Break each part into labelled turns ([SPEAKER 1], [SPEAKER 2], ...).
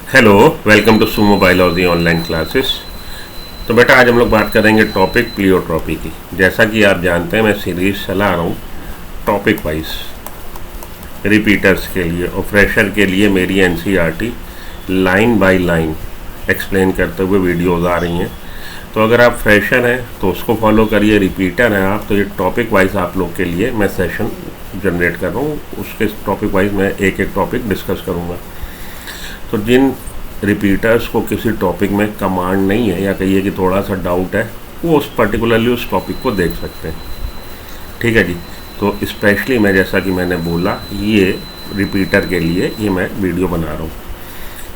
[SPEAKER 1] Hello, welcome to Sumo biology online classes. तो बेटा आज हम लोग बात करेंगे टॉपिक प्लियोट्रॉपी की। जैसा कि आप जानते हैं मैं सीरीज चला रहा हूँ टॉपिक वाइज रिपीटर्स के लिए, और फ्रेशर के लिए मेरी NCERT line by line explain करते हुए वीडियोज़ आ रही हैं। तो अगर आप फ्रेशर हैं तो उसको फॉलो करिए, रिपीटर हैं आप तो ये टॉपिक वाइज आप लोग के लिए मैं सेशन जनरेट कर रहा हूँ। उसके टॉपिक वाइज मैं एक एक टॉपिक डिस्कस करूँगा। तो जिन रिपीटर्स को किसी टॉपिक में कमांड नहीं है या कहिए कि थोड़ा सा डाउट है, वो उस पर्टिकुलरली उस टॉपिक को देख सकते हैं। ठीक है जी। तो स्पेशली मैं जैसा कि मैंने बोला ये रिपीटर के लिए ये मैं वीडियो बना रहा हूँ।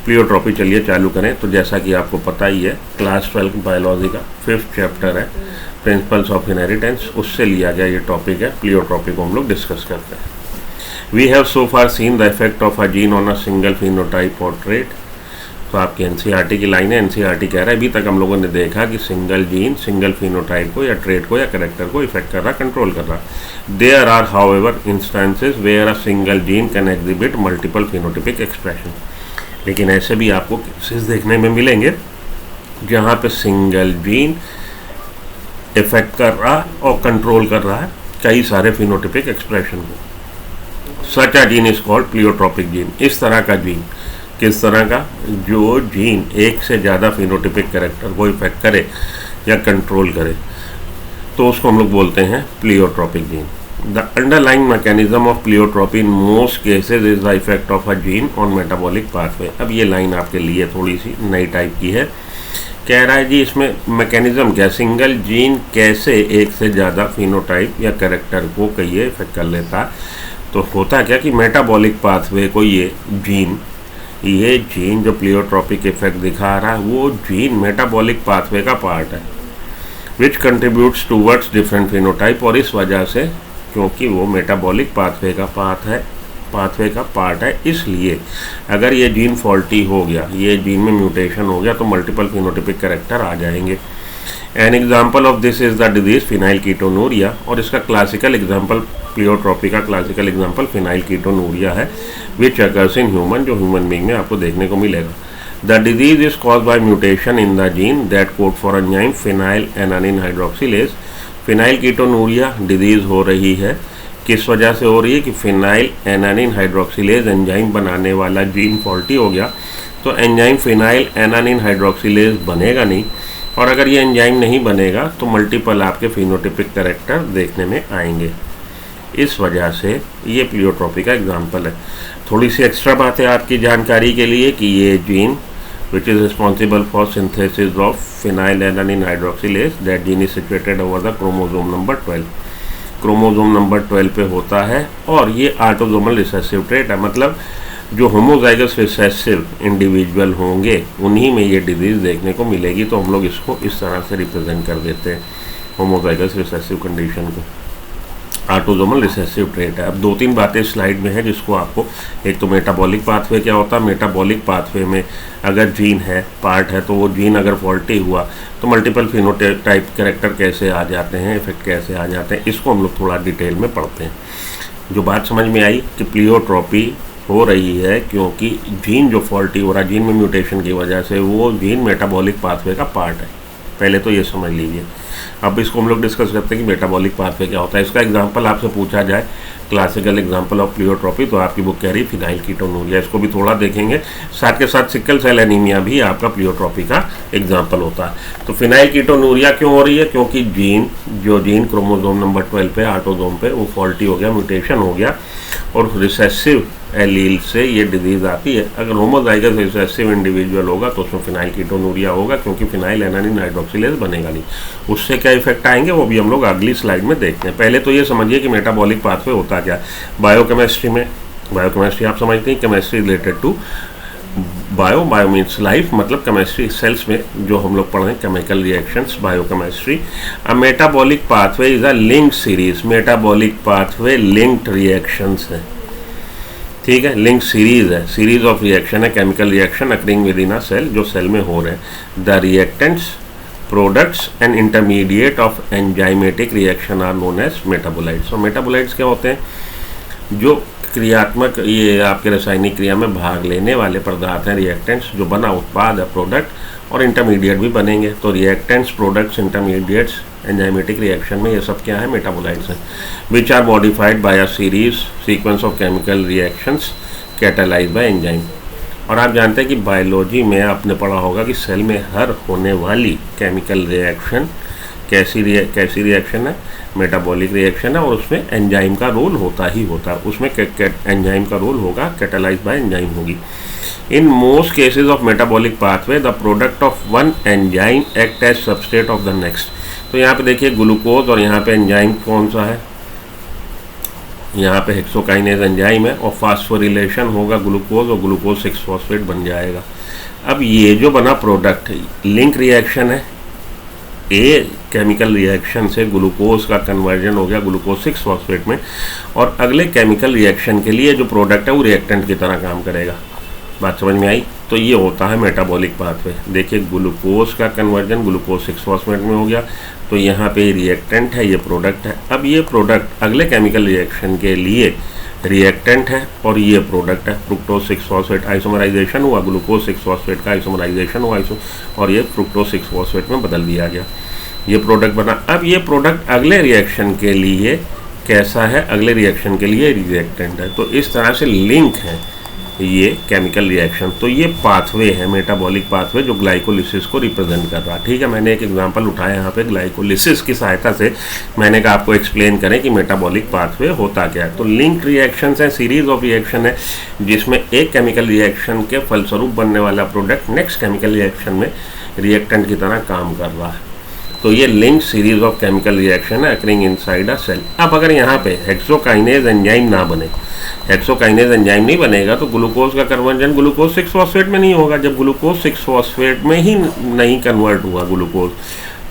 [SPEAKER 1] प्लियोट्रॉपी चलिए चालू करें। तो जैसा कि आपको पता ही है क्लास 12 बायोलॉजी का 5th चैप्टर है प्रिंसिपल्स ऑफ इनहेरिटेंस, उससे लिया गया ये टॉपिक है। प्लियोट्रॉपी को हम लोग डिस्कस करते हैं। We have so far seen the effect of a gene on a single phenotype और ट्रेट। तो आपकी एनसीईआरटी की लाइन है, एनसीईआरटी कह रहा है अभी तक हम लोगों ने देखा कि सिंगल जीन सिंगल फिनोटाइप को या ट्रेट को या कैरेक्टर को इफेक्ट कर रहा, कंट्रोल कर रहा। There are however instances where a single gene can exhibit multiple phenotypic expression. लेकिन ऐसे भी आपको केसेस देखने में मिलेंगे जहाँ पे सिंगल जीन इफेक्ट कर रहा और कंट्रोल कर रहा है कई सारे फिनोटिपिक एक्सप्रेशन को। Such a gene is called pleiotropic gene. इस तरह का जीन, किस तरह का, जो जीन एक से ज़्यादा फिनोटिपिक कैरेक्टर को इफेक्ट करे या कंट्रोल करे, तो उसको हम लोग बोलते हैं pleiotropic gene. The underlying mechanism of pleiotropy in most cases is the effect of a gene on metabolic pathway. अब ये लाइन आपके लिए थोड़ी सी नई टाइप की है। कह रहा है जी इसमें मैकेनिज्म क्या, सिंगल जीन कैसे एक से ज़्यादा फिनोटाइप या कैरेक्टर को कहिए इफेक्ट कर लेता। तो होता क्या कि मेटाबॉलिक पाथवे को ये जीन जो प्लियोट्रॉपिक इफेक्ट दिखा रहा है वो जीन मेटाबॉलिक पाथवे का पार्ट है विच कंट्रीब्यूट्स टूवर्ड्स डिफरेंट फिनोटाइप। और इस वजह से क्योंकि वो मेटाबॉलिक पाथवे का पार्ट है, इसलिए अगर ये जीन फॉल्टी हो गया, ये जीन में म्यूटेशन हो गया, तो मल्टीपल फिनोटिपिक कैरेक्टर आ जाएंगे। An example of this is the disease phenylketonuria. और इसका क्लासिकल एग्जाम्पल, प्लियोट्रॉपी का क्लासिकल एग्जाम्पल फिनाइलकीटोनूरिया है विच अकर्स इन ह्यूमन, जो ह्यूमन बीइंग में आपको देखने को मिलेगा। The disease is caused by mutation in the gene that code for enzyme phenyl alanine hydroxylase. Phenylketonuria disease हो रही है, किस वजह से हो रही है कि फिनाइल एनानिन हाइड्रोक्सिलेज एंजाइम बनाने वाला जीन फॉल्टी हो गया, तो एंजाइम फिनाइल एनानिन हाइड्रोक्सिलेज बनेगा नहीं, और अगर ये एंजाइम नहीं बनेगा तो मल्टीपल आपके फिनोटिपिक कैरेक्टर देखने में आएंगे। इस वजह से ये प्लियोट्रॉपी का एग्जाम्पल है। थोड़ी सी एक्स्ट्रा बात है आपकी जानकारी के लिए कि ये gene which is responsible for synthesis of phenyl alanine hydroxylase, that gene is situated over the chromosome number 12। Chromosome number 12 पे होता है, और ये ऑटोसोमल रिसेसिव ट्रेट है। मतलब जो होमोजाइगस रिसेसिव इंडिविजुअल होंगे उन्हीं में ये डिजीज़ देखने को मिलेगी। तो हम लोग इसको इस तरह से रिप्रेजेंट कर देते हैं होमोजाइगस रिसेसिव कंडीशन को, ऑटोसोमल रिसेसिव ट्रेट है। अब 2-3 बातें स्लाइड में है जिसको आपको, एक तो मेटाबॉलिक पाथवे क्या होता है, मेटाबॉलिक पाथवे में अगर जीन है, पार्ट है, तो वो जीन अगर फॉल्टी हुआ तो मल्टीपल फिनोटाइप कैरेक्टर कैसे आ जाते हैं, इफेक्ट कैसे आ जाते हैं, इसको हम लोग थोड़ा डिटेल में पढ़ते हैं। जो बात समझ में आई कि प्लियोट्रॉपी हो रही है क्योंकि जीन जो फॉल्टी हो रहा है, जीन में म्यूटेशन की वजह से, वो जीन मेटाबॉलिक पाथवे का पार्ट है। पहले तो ये समझ लीजिए। अब इसको हम लोग डिस्कस करते हैं कि मेटाबॉलिक पाथवे क्या होता है। इसका एग्जांपल आपसे पूछा जाए, क्लासिकल एग्जांपल ऑफ प्लियोट्रॉपी, तो आपकी बुक कह रही है फिनाइलकीटोनूरिया। इसको भी थोड़ा देखेंगे, साथ के साथ सिकल सेल एनीमिया भी आपका प्लियोट्रॉपी का एग्जांपल होता है। तो फिनाइलकीटोनूरिया क्यों हो रही है, क्योंकि जीन क्रोमोसोम नंबर 12 पे, ऑटोसोम पे, वो फॉल्टी हो गया, म्यूटेशन हो गया, और रिसेसिव एलील से ये डिजीज़ आती है। अगर होमोजाइगस रिसेसिव इंडिविजुअल होगा तो उसमें फिनाइलकीटोनूरिया होगा, क्योंकि फिनाइल एनानिन हाइड्रोक्सिलेज बनेगा नहीं। उससे क्या इफेक्ट आएंगे वो भी हम लोग अगली स्लाइड में देखते हैं। पहले तो ये समझिए कि मेटाबॉलिक पाथवे होता क्या है। बायोकेमिस्ट्री में, बायोकेमिस्ट्री आप समझते हैं, chemistry related to bio means life, मतलब केमिस्ट्री, सेल्स में जो हम लोग पढ़ रहे हैं chemical reactions, biochemistry. A metabolic pathway is a linked series. Metabolic pathway linked reactions है, ठीक है, लिंक सीरीज है, सीरीज ऑफ रिएक्शन है, chemical reaction occurring within a cell, जो सेल में हो रहे हैं। The reactants, products and intermediate of enzymatic reaction are known as metabolites. और मेटाबोलाइट्स क्या होते हैं, जो क्रियात्मक, ये आपके रासायनिक क्रिया में भाग लेने वाले पदार्थ हैं रिएक्टेंट्स, जो बना उत्पाद है प्रोडक्ट, और इंटरमीडिएट भी बनेंगे। तो reactants, products, intermediates enzymatic reaction में ये सब क्या है, मेटाबोलाइट्स हैं, which are modified by a series sequence of chemical reactions catalyse by enzyme. और आप जानते हैं कि बायोलॉजी में आपने पढ़ा होगा कि सेल में हर होने वाली केमिकल रिएक्शन कैसी रिएक्शन है, मेटाबॉलिक रिएक्शन है, और उसमें एंजाइम का रोल होता ही होता है। उसमें एंजाइम का रोल होगा, कैटालाइज बाय एंजाइम होगी। In most cases of metabolic pathway the product of one enzyme act as substrate of the next. तो यहाँ पे देखिए ग्लूकोज, और यहाँ पे एंजाइम कौन सा है, यहाँ पे हेक्सोकाइनेज एंजाइम है, और फास्फोरिलेशन होगा ग्लूकोज, और ग्लूकोज 6-फॉस्फेट बन जाएगा। अब ये जो बना प्रोडक्ट लिंक रिएक्शन है, ए केमिकल रिएक्शन से ग्लूकोज का कन्वर्जन हो गया ग्लूकोज 6-फॉस्फेट में, और अगले केमिकल रिएक्शन के लिए जो प्रोडक्ट है वो रिएक्टेंट की तरह काम करेगा। बात समझ में आई? तो ये होता है मेटाबॉलिक पाथवे। देखिए ग्लूकोज का कन्वर्जन ग्लूकोज 6-फॉस्फेट में हो गया, तो यहाँ पे रिएक्टेंट है, ये प्रोडक्ट है। अब ये प्रोडक्ट अगले केमिकल रिएक्शन के लिए रिएक्टेंट है, और ये प्रोडक्ट है फ्रुक्टोज 6-फॉस्फेट। आइसोमराइजेशन हुआ, ग्लूकोज 6-फॉस्फेट का आइसोमराइजेशन हुआ, और ये फ्रुक्टोज 6-फॉस्फेट में बदल दिया गया, ये प्रोडक्ट बना। अब ये प्रोडक्ट अगले रिएक्शन के लिए कैसा है, अगले रिएक्शन के लिए रिएक्टेंट है। तो इस तरह से लिंक है ये केमिकल रिएक्शन। तो ये पाथवे है, मेटाबॉलिक पाथवे, जो ग्लाइकोलिसिस को रिप्रेजेंट कर रहा है। ठीक है, मैंने एक एग्जांपल उठाया यहाँ पे ग्लाइकोलिसिस की सहायता से, मैंने कहा आपको एक्सप्लेन करें कि मेटाबॉलिक पाथवे होता क्या है। तो लिंक्ड रिएक्शंस हैं, सीरीज ऑफ रिएक्शन है, जिसमें एक केमिकल रिएक्शन के फलस्वरूप बनने वाला प्रोडक्ट नेक्स्ट केमिकल रिएक्शन में रिएक्टेंट की तरह काम कर रहा है। तो ये link series of chemical reaction है अकरिंग इनसाइड अ सेल। अब अगर यहाँ पे हेक्सोकाइनेज एंजाइम ना बने, हेक्सोकाइनेज एंजाइम नहीं बनेगा, तो ग्लूकोज का कन्वर्जन ग्लूकोज 6-फॉस्फेट में नहीं होगा। जब ग्लूकोज 6-फॉस्फेट में ही नहीं कन्वर्ट हुआ ग्लूकोज,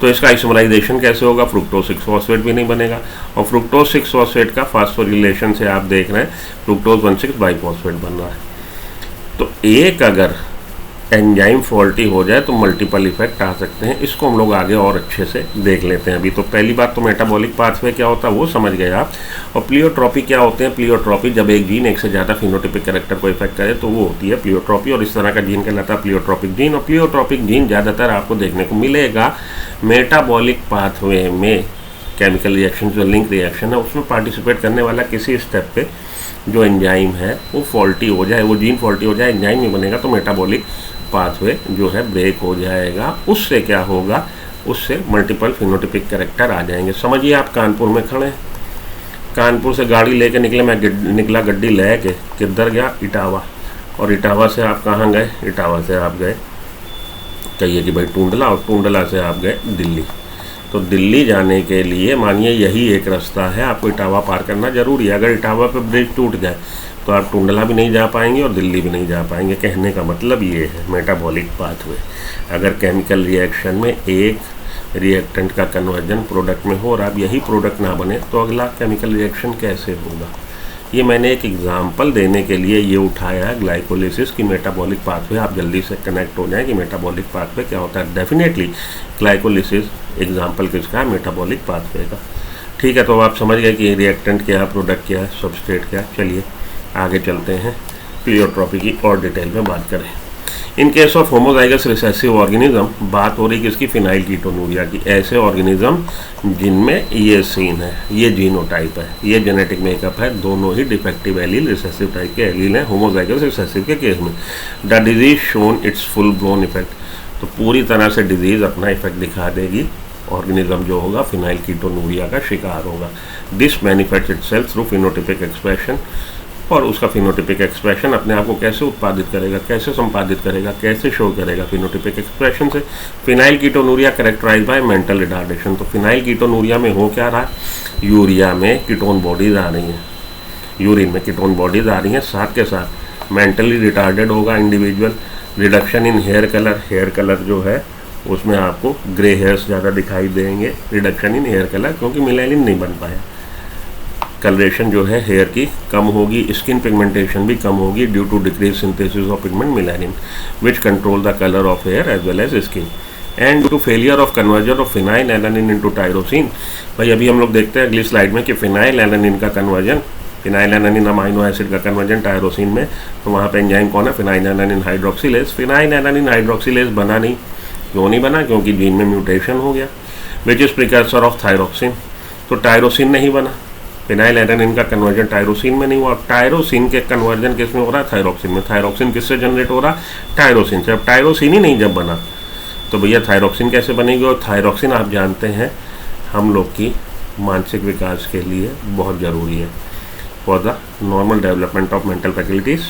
[SPEAKER 1] तो इसका आइसोमराइजेशन कैसे होगा, फ्रुक्टोज 6-फॉस्फेट भी नहीं बनेगा। और फ्रुक्टोज 6-फॉस्फेट का फास्फोरिलेशन से आप देख रहे हैं फ्रुक्टोज 1,6 बाइफॉस्फेट बन रहा है। तो एक अगर एंजाइम फॉल्टी हो जाए तो मल्टीपल इफेक्ट आ सकते हैं। इसको हम लोग आगे और अच्छे से देख लेते हैं। अभी तो पहली बात तो मेटाबॉलिक पाथवे क्या होता है वो समझ गए आप, और प्लियोट्रॉपी क्या होते हैं। प्लियोट्रॉपी जब एक जीन एक से ज़्यादा फिनोटिपिक कैरेक्टर को इफेक्ट करे तो वो होती है प्लियोट्रॉपी, और इस तरह का जीन कहलाता है प्लियोट्रॉपिक जीन। और प्लियोट्रॉपिक जीन ज़्यादातर आपको देखने को मिलेगा मेटाबॉलिक पाथवे में। केमिकल रिएक्शन जो लिंक रिएक्शन है उसमें पार्टिसिपेट करने वाला किसी स्टेप पे जो एंजाइम है वो फॉल्टी हो जाए, वो जीन फॉल्टी हो जाए, एंजाइम नहीं बनेगा, तो मेटाबॉलिक पाथवे जो है ब्रेक हो जाएगा। उससे क्या होगा, उससे मल्टीपल फिनोटिपिक कैरेक्टर आ जाएंगे। समझिए आप कानपुर में खड़े हैं, कानपुर से गाड़ी लेके निकले, मैं निकला गड्डी ले के किधर गया, इटावा, और इटावा से आप कहाँ गए, इटावा से आप गए कहिए कि भाई टूंडला, और टूंडला से आप गए दिल्ली। तो दिल्ली जाने के लिए मानिए यही एक रास्ता है, आपको इटावा पार करना जरूरी है। अगर इटावा पे ब्रिज टूट जाए तो आप टूंडला भी नहीं जा पाएंगे और दिल्ली भी नहीं जा पाएंगे। कहने का मतलब ये है मेटाबॉलिक पाथवे। अगर केमिकल रिएक्शन में एक रिएक्टेंट का कन्वर्जन प्रोडक्ट में हो और आप यही प्रोडक्ट ना बने तो अगला केमिकल रिएक्शन कैसे होगा। ये मैंने एक एग्जांपल देने के लिए ये उठाया है ग्लाइकोलिसिस की मेटाबॉलिक पाथवे। आप जल्दी से कनेक्ट हो जाएं कि मेटाबॉलिक पाथवे क्या होता है। डेफिनेटली ग्लाइकोलिसिस एग्जांपल किसका है, मेटाबॉलिक पाथवे का। ठीक है, तो आप समझ गए कि रिएक्टेंट क्या है, प्रोडक्ट क्या है, सबस्ट्रेट क्या है। चलिए आगे चलते हैं, प्लियोट्रॉपी की और डिटेल में बात करें। In case of homozygous recessive organism, बात हो रही किसकी, फिनाइल कीटोनूरिया की। ऐसे ऑर्गेनिज्म जिनमें ये सीन है, ये जीनोटाइप है, ये जेनेटिक मेकअप है, दोनों ही डिफेक्टिव एलील रिसेसिव टाइप के एलील हैं होमोजाइगस रिसेसिव के केस में। The disease shown it's full blown effect, तो पूरी तरह से डिजीज अपना इफेक्ट दिखा देगी। ऑर्गेनिज्म जो होगा फिनाइल कीटोनूरिया का शिकार होगा। This manifest itself through phenotypic expression, और उसका फिनोटिपिक एक्सप्रेशन अपने आप को कैसे उत्पादित करेगा, कैसे संपादित करेगा, कैसे शो करेगा फिनोटिपिक एक्सप्रेशन से। Phenylketonuria characterize by mental retardation, तो फिनाइल कीटोनूरिया में हो क्या रहा है, यूरिया में कीटोन बॉडीज आ रही हैं, यूरिन में कीटोन बॉडीज आ रही हैं, साथ के साथ मेंटली रिटार्डेड होगा individual. Reduction in hair colour, hair colour जो है उसमें आपको ग्रे हेयर्स ज़्यादा दिखाई देंगे। रिडक्शन इन हेयर कलर क्योंकि मेलानिन नहीं बन पाया, कलरेशन जो है हेयर की कम होगी, स्किन पिगमेंटेशन भी कम होगी due to decrease synthesis of pigment melanin which control the colour of hair as well as skin, and due to failure of conversion of phenylalanine into tyrosine. भाई अभी हम लोग देखते हैं अगली स्लाइड में कि फिनाइल एलानिन का कन्वर्जन फिनाइलएलानिन अमाइनो एसिड का कन्वर्जन टायरोसिन में, तो वहाँ पे एंजाइम कौन है, फिनाइलएलानिन हाइड्रोक्सिलेज। फिनाइलएलानिन हाइड्रोक्सिलेज बना नहीं, क्यों नहीं बना, क्योंकि जीन में म्यूटेशन हो गया, which is precursor of thyroxine, तो टायरोसिन नहीं बना। फिनाइलएलानिन का कन्वर्जन टायरोसिन में नहीं हुआ, टायरोसिन के कन्वर्जन किस में हो रहा है, थायरोक्सिन में। थायरोक्सिन किससे जनरेट हो रहा, टायरोसिन से। अब टायरोसिन ही नहीं जब बना तो भैया थायरोक्सिन कैसे बनेगी। और थायरोक्सिन आप जानते हैं हम लोग की मानसिक विकास के लिए बहुत ज़रूरी है। For the normal development of mental faculties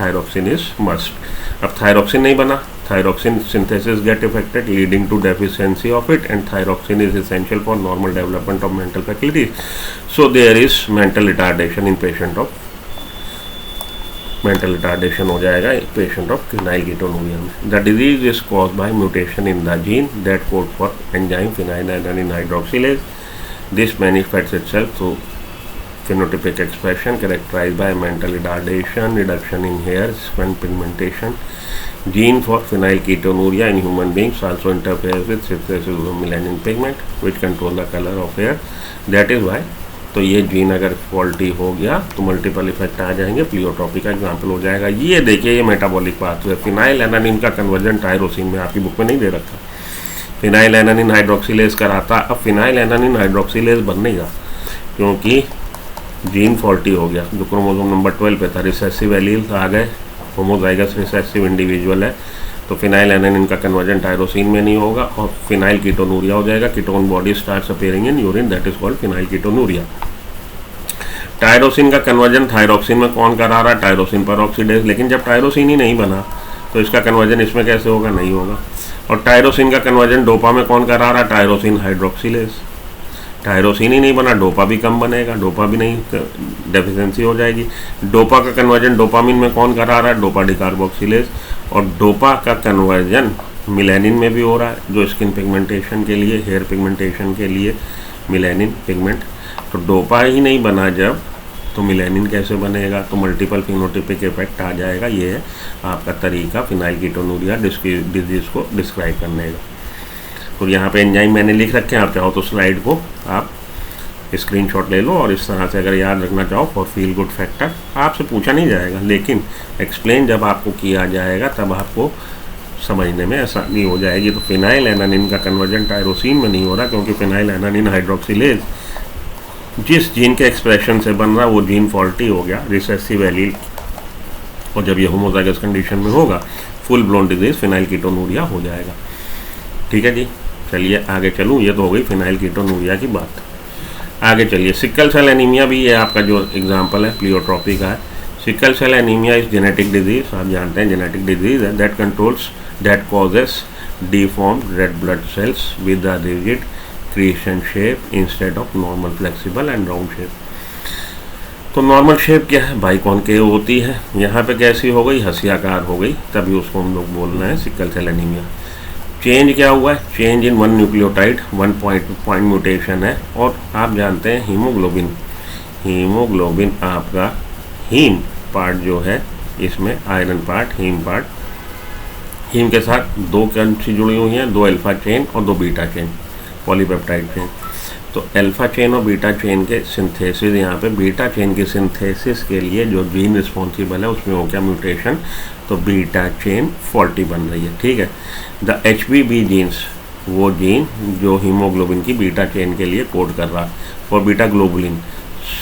[SPEAKER 1] thyroxine is must. अब थायरोक्सिन नहीं बना, thyroxine synthesis get affected leading to deficiency of it, and thyroxine is essential for normal development of mental faculties. So there is mental retardation in patient of mental retardation हो जाएगा patient of phenylketonuria में. The disease is caused by mutation in the gene that code for enzyme phenylalanine hydroxylase. This manifests itself through phenotypic expression characterized by mental retardation, reduction in hair, skin pigmentation. Gene for phenylketonuria in human beings also interferes with synthesis of melanin pigment which control the color of hair. That is why, तो ये gene अगर faulty हो गया तो multiple effect आ जाएंगे, pleiotropy का example हो जाएगा। ये देखिए ये मेटाबॉलिक पाथवे, फिनाइलएलानिन का कन्वर्जन टायरोसिन में आपकी बुक में नहीं दे रखा, फिनाइलएलानिन हाइड्रोक्सिलेज कराता। अब फिनाइलएलानिन हाइड्रोक्सिलेज बन नहीं रहा क्योंकि जीन फॉल्टी हो गया, जो क्रोमोसोम नंबर 12 पे था, रिसेसिव एलील आ गए, होमोजाइगस रिसेसिव इंडिविजुअल है, तो फिनाइलएलानिन का कन्वर्जन टायरोसिन में नहीं होगा और फिनाइलकीटोनूरिया हो जाएगा। Ketone body starts appearing in urine, that is called phenylketonuria. Tyrosine का कन्वर्जन थायरोक्सिन में कौन करा रहा है, टायरोसिन पर ऑक्सीडेज, लेकिन जब टायरोसिन ही नहीं बना तो इसका कन्वर्जन इसमें कैसे होगा, नहीं होगा। और टायरोसिन का कन्वर्जन डोपा में कौन करा रहा है, टायरोसिन हाइड्रोक्सिलेज। टायरोसिन ही नहीं बना, डोपा भी कम बनेगा, डोपा भी नहीं, डेफिशिएंसी हो जाएगी। डोपा का कन्वर्जन डोपामिन में कौन करा रहा है, डोपा डिकार्बोक्सिलेज। और डोपा का कन्वर्जन मिलेनिन में भी हो रहा है, जो स्किन पिगमेंटेशन के लिए, हेयर पिगमेंटेशन के लिए मिलेनिन पिगमेंट। तो डोपा ही नहीं बना जब, तो मिलेनिन कैसे बनेगा, तो मल्टीपल फिनोटिपिक इफेक्ट आ जाएगा। ये है आपका तरीका फिनाइलकीटोनूरिया डिजीज़ को डिस्क्राइब करने का। तो यहाँ पे एंजाइम मैंने लिख रखे हैं, आप चाहो तो स्लाइड को आप स्क्रीनशॉट ले लो और इस तरह से अगर याद रखना चाहो फॉर फील गुड फैक्टर, आपसे पूछा नहीं जाएगा, लेकिन एक्सप्लेन जब आपको किया जाएगा तब आपको समझने में आसानी हो जाएगी। तो फिनाइलएलानिन का कन्वर्जन टायरोसिन में नहीं हो रहा क्योंकि फिनाइलएलानिन हाइड्रोक्सिलेज जिस जीन के एक्सप्रेशन से बन रहा वो जीन फॉल्टी हो गया, रिसेसिव एलील, और जब ये होमोजाइगस कंडीशन में होगा फुल ब्लोन डिजीज फिनाइलकीटोनूरिया हो जाएगा। ठीक है जी, चलिए आगे चलूँ, ये तो हो गई फिनाइलकीटोनूरिया की बात। आगे चलिए, सिकल सेल एनीमिया भी ये आपका जो एग्जांपल है प्लियोट्रॉपी का है। Sickle cell anaemia is genetic disease, आप जानते हैं जेनेटिक डिजीज है, that causes deformed red blood cells with a rigid creation shape instead of normal flexible and round shape. तो नॉर्मल शेप क्या है, बाइकॉनकेव होती है, यहाँ पे कैसी हो गई, हंसियाकार हो गई, तभी उसको हम लोग बोल रहे हैं सिकल सेल एनीमिया। चेंज क्या हुआ है, change in one nucleotide, 1 point mutation है। और आप जानते हैं हीमोग्लोबिन आपका हीम पार्ट जो है, इसमें iron part, haem part, haem के साथ 2 कंसी जुड़ी हुई हैं, 2 अल्फा चेन और 2 बीटा चेन, पॉलीपेप्टाइड चेन। तो अल्फा चेन और बीटा चेन के सिंथेसिस, यहाँ पे बीटा चेन के सिंथेसिस के लिए जो जीन रिस्पॉन्सिबल है उसमें हो गया म्यूटेशन, तो बीटा चेन फॉल्टी बन रही है। ठीक है, द HBB जीन्स, वो जीन जो हीमोग्लोबिन की बीटा चेन के लिए कोड कर रहा है, और beta globulin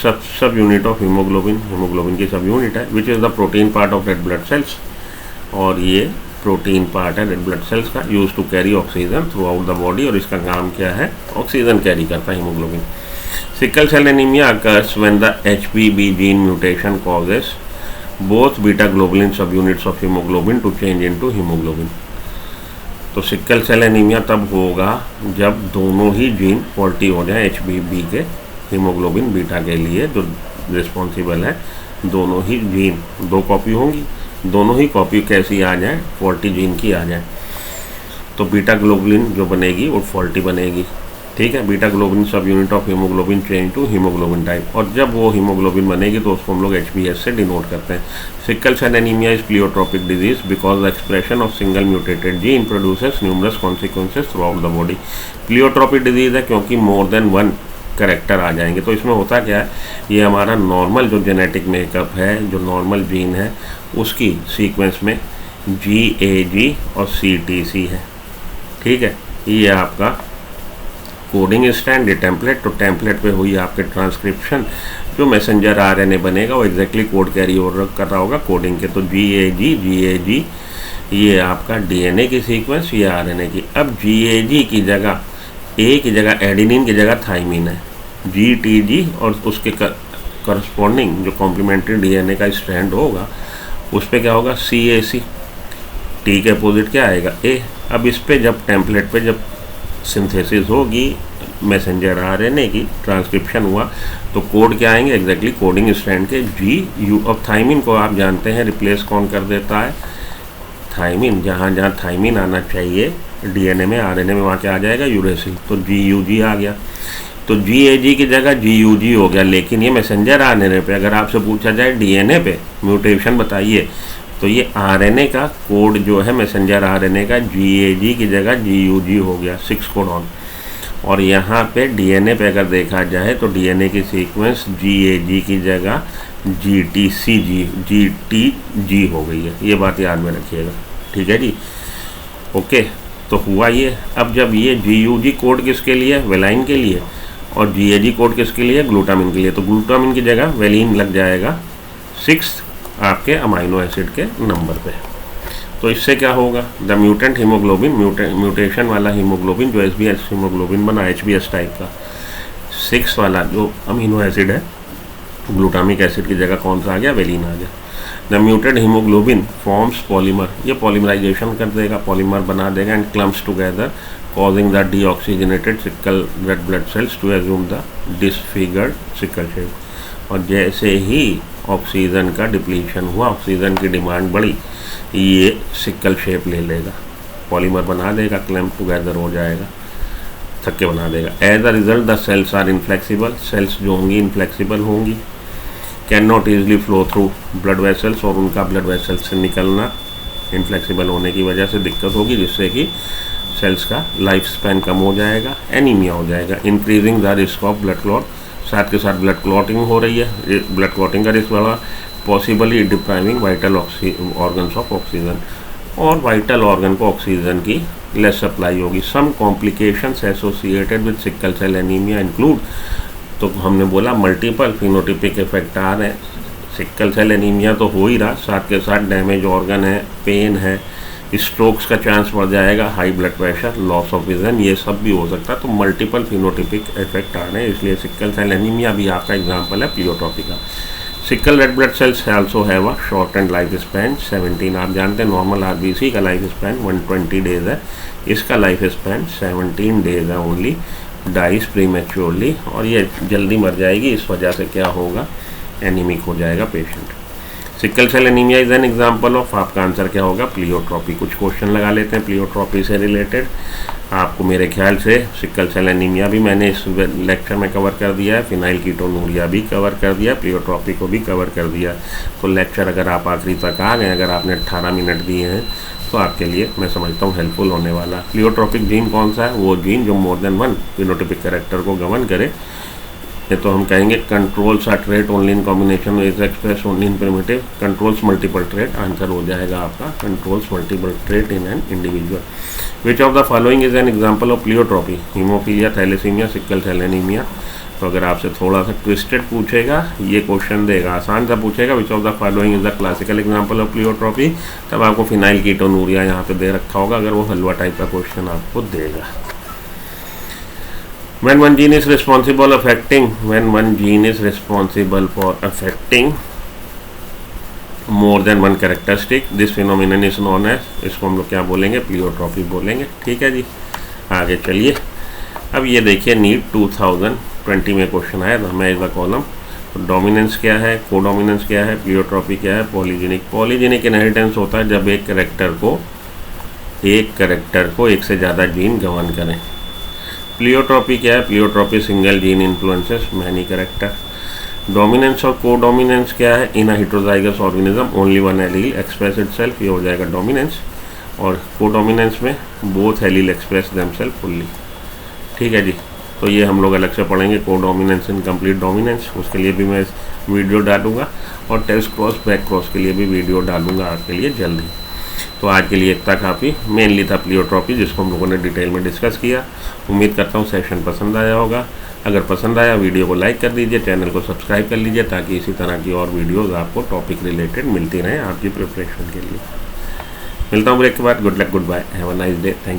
[SPEAKER 1] subunit of haemoglobin की सब यूनिट है, which is the protein part of red blood cells, और ये प्रोटीन पार्ट है रेड ब्लड सेल्स का, use to carry oxygen throughout the body, और इसका काम क्या है, ऑक्सीजन कैरी करता है haemoglobin. Sickle cell anaemia occurs when the HBB gene mutation causes both beta globulin subunits of haemoglobin to change into haemoglobin. तो sickle cell anaemia तब होगा जब दोनों ही जीन फॉल्टी हो जाए, HBB के हीमोग्लोबिन बीटा के लिए जो रिस्पॉन्सिबल है, दोनों ही जीन 2 कॉपी होंगी, दोनों ही कॉपी कैसी आ जाए, फॉल्टी जीन की आ जाए, तो बीटा ग्लोबुलिन जो बनेगी वो फॉल्टी बनेगी। ठीक है, beta globulin subunit of haemoglobin change to haemoglobin type, और जब वो हीमोग्लोबिन बनेगी तो उसको हम लोग HbS से डिनोट करते हैं। Sickle cell anaemia is pleiotropic disease because the expression of single mutated gene produces numerous consequences throughout the body. Pleiotropic disease है क्योंकि मोर देन 1 करेक्टर आ जाएंगे। तो इसमें होता क्या है, ये हमारा नॉर्मल जो जेनेटिक मेकअप है, जो नॉर्मल जीन है, उसकी सीक्वेंस में GAG और CTC है। ठीक है, ये आपका कोडिंग स्टैंड, ये टेम्पलेट। तो टेम्पलेट पे हुई आपके ट्रांसक्रिप्शन, जो मैसेंजर RNA बनेगा वो एग्जैक्टली कोड कैरी ओवर कर रहा होगा कोडिंग के। तो GAG ये आपका DNA की सीक्वेंस, ये RNA की। अब GAG की जगह, A की जगह एडिनिन की जगह थाइमिन है। GTG और उसके करस्पॉन्डिंग जो कॉम्प्लीमेंट्री DNA का स्ट्रैंड होगा उस पर क्या होगा, CAC। T के अपोजिट क्या आएगा, A। अब इस पे जब टेम्पलेट पे जब सिंथेसिस होगी मैसेंजर RNA की, ट्रांसक्रिप्शन हुआ, तो कोड क्या आएंगे, एग्जैक्टली कोडिंग स्ट्रैंड के GU। अब थाइमिन को आप जानते हैं रिप्लेस कौन कर देता है, थाइमिन। जहाँ जहाँ थाइमिन आना चाहिए DNA में, RNA में, वहाँ क्या आ जाएगा, यूरेसिल। तो GUG आ गया। तो GAG की जगह GUG हो गया। लेकिन ये मैसेंजर RNA पे अगर आपसे पूछा जाए DNA पे म्यूटेशन बताइए, तो ये RNA का कोड जो है मैसेंजर RNA का GAG की जगह GUG हो गया, 6 कोडॉन। और यहाँ पे DNA पे अगर देखा जाए तो DNA की सीक्वेंस GAG की जगह GTG हो गई है। ये बात याद में रखिएगा, ठीक है जी। ओके, तो हुआ ये। अब जब ये GUG कोड किसके लिए, वेलाइन के लिए, और GAG कोड किसके लिए, ग्लूटामिन के लिए। तो ग्लूटामिन की जगह वेलिन लग जाएगा 6 आपके अमाइनो एसिड के नंबर पे। तो इससे क्या होगा, द म्यूटेंट हीमोग्लोबिन, म्यूटेशन वाला हीमोग्लोबिन जो SBS हीमोग्लोबिन बना, HBS टाइप का, 6 वाला जो अमीनो एसिड है, ग्लूटामिक एसिड की जगह कौन सा आ गया, वेलिन आ गया। The muted haemoglobin forms polymer, ये पॉलीमराइजेशन कर देगा, पॉलीमर बना देगा, and clumps together causing the deoxygenated sickle red blood cells to assume the disfigured sickle shape। और जैसे ही ऑक्सीजन का डिप्लीशन हुआ, ऑक्सीजन की डिमांड बढ़ी, ये सिक्कल शेप ले लेगा, पॉलीमर बना देगा, क्लैम्प टुगेदर हो जाएगा, थक्के बना देगा। As a result the cells are inflexible, cells जो होंगी इनफ्लेक्सिबल होंगी, cannot easily flow through blood vessels, और उनका ब्लड वेसल्स से निकलना इनफ्लेक्सिबल होने की वजह से दिक्कत होगी, जिससे कि सेल्स का लाइफ स्पैन कम हो जाएगा, एनीमिया हो जाएगा। Increasing the risk of blood clot, साथ के साथ ब्लड क्लॉटिंग हो रही है, ब्लड क्लॉटिंग का रिस्क बढ़ा, possibly depriving vital organs of oxygen, और वाइटल ऑर्गन को ऑक्सीजन की लेस सप्लाई होगी। Some complications associated with sickle cell anaemia include, तो हमने बोला मल्टीपल फिनोटिपिक इफेक्ट आ रहे हैं। सिकल सेल एनीमिया तो हो ही रहा, साथ के साथ डैमेज ऑर्गन है, पेन है, स्ट्रोक्स का चांस बढ़ जाएगा, high blood pressure, loss of vision, ये सब भी हो सकता है। तो मल्टीपल फिनोटिपिक इफेक्ट आ रहे हैं, इसलिए सिकल सेल एनीमिया भी आपका एग्जांपल है प्लियोट्रॉपी का। Sickle red blood sales also have a short and life span 17। आप जानते हैं नॉर्मल RBC का लाइफ स्पैन 120 डेज है, इसका लाइफ स्पैन 17 डेज है ओनली, डाइज प्रीमेच्योरली, और ये जल्दी मर जाएगी। इस वजह से क्या होगा, एनीमिक हो जाएगा patient. Sickle cell anaemia is an example of, आपका आंसर क्या होगा, प्लियोट्रॉपी। कुछ क्वेश्चन लगा लेते हैं प्लियोट्रॉपी से रिलेटेड। आपको मेरे ख्याल से सिकल सेल एनीमिया भी मैंने इस लेक्चर में कवर कर दिया है, फिनाइल कीटोनूरिया भी कवर कर दिया, प्लियोट्रॉपी को भी कवर कर दिया। तो लेक्चर अगर आप आखिरी तक आ गए, अगर आपने 18 मिनट दिए हैं, तो आपके लिए मैं समझता हूँ हेल्पफुल होने वाला। प्लियोट्रॉपिक जीन कौन सा है, वो जीन जो more than one phenotypic character को गवर्न करे। ये तो हम कहेंगे controls are trait only in combination is express only in primitive, controls multiple trait, answer हो जाएगा आपका controls multiple trait in an individual. Which of the following is an example of pleiotropy, haemophilia, thalassaemia, sickle cell anaemia. तो अगर आपसे थोड़ा सा twisted पूछेगा, ये क्वेश्चन देगा, आसान सा पूछेगा, विच of the following is the classical example of pleiotropy, तब आपको फिनाइल कीटोनूरिया यहाँ पे दे रखा होगा, अगर वो हलवा टाइप का क्वेश्चन आपको देगा। When one gene is responsible for affecting more than one characteristic, this phenomenon is known as, इसको हम लोग क्या बोलेंगे, प्लियोट्रॉपी बोलेंगे। ठीक है जी, आगे चलिए। अब ये देखिए नीट 2020 में क्वेश्चन आया था, मैं इस द कॉलम। डोमिनेंस क्या है, कोडोमिनेंस क्या है, प्लियोट्रॉपी क्या है, पॉलीजेनिक। पॉलीजेनिक इनहेरिटेंस होता है जब एक करेक्टर को एक से ज़्यादा जीन गवर्न करें। प्लियोट्रॉपी क्या है, pleiotropy single gene influences many character. Dominance और कोडोमिनेंस क्या है, in a heterozygous organism only one allele express itself, ये हो जाएगा डोमिनेंस। और कोडोमिनेंस में both allele express themselves fully. ठीक है जी, तो ये हम लोग अलग से पढ़ेंगे, कोडोमिनेंस एंड कंप्लीट डोमिनेंस, उसके लिए भी मैं वीडियो डालूंगा, और टेस्ट क्रॉस बैक क्रॉस के लिए भी वीडियो डालूंगा आपके लिए जल्दी। तो आज के लिए इतना काफ़ी, मेनली था प्लियोट्रॉपी जिसको हम लोगों ने डिटेल में डिस्कस किया। उम्मीद करता हूँ सेशन पसंद आया होगा। अगर पसंद आया वीडियो को लाइक कर दीजिए, चैनल को सब्सक्राइब कर लीजिए, ताकि इसी तरह की और वीडियोस आपको टॉपिक रिलेटेड मिलती रहें आपकी प्रिपरेशन के लिए। मिलता हूँ ब्रेक के बाद। Good luck, goodbye, have a nice day, thank you.